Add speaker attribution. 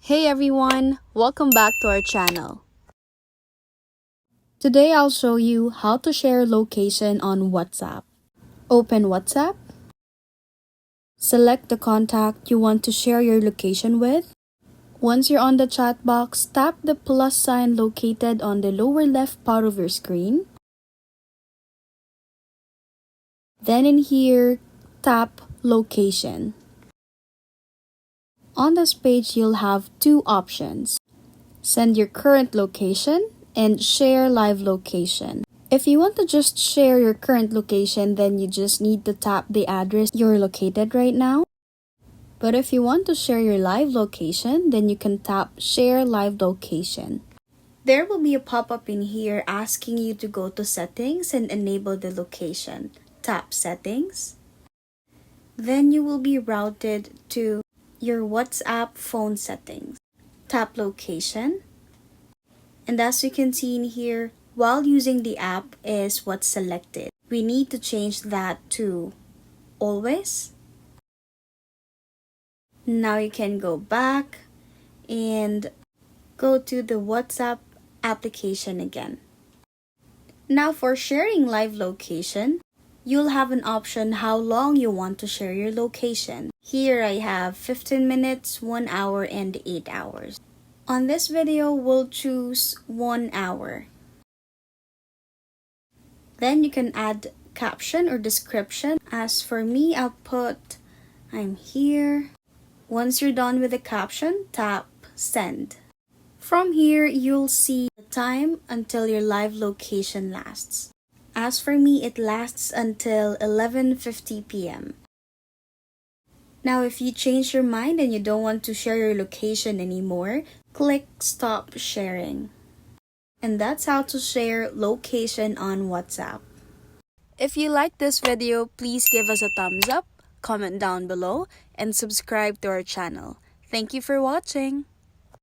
Speaker 1: Hey everyone, welcome back to our channel. Today I'll show you how to share location on WhatsApp. Open WhatsApp. Select the contact you want to share your location with. Once you're on the chat box, tap the plus sign located on the lower left part of your screen. Then in here, tap location. On this page, you'll have two options. Send your current location and share live location. If you want to just share your current location, then you just need to tap the address you're located right now. But if you want to share your live location, then you can tap share live location. There will be a pop-up in here asking you to go to settings and enable the location. Tap settings. Then you will be routed to your WhatsApp phone settings. Tap location. And as you can see in here, while using the app is what's selected. We need to change that to always. Now you can go back and go to the WhatsApp application again. Now for sharing live location, you'll have an option how long you want to share your location. Here I have 15 minutes, 1 hour, and 8 hours. On this video, we'll choose 1 hour. Then you can add caption or description. As for me, I'll put, I'm here. Once you're done with the caption, tap send. From here, you'll see the time until your live location lasts. As for me, it lasts until 11:50 p.m. Now, if you change your mind and you don't want to share your location anymore, click stop sharing. And that's how to share location on WhatsApp. If you like this video, please give us a thumbs up, comment down below, and subscribe to our channel. Thank you for watching.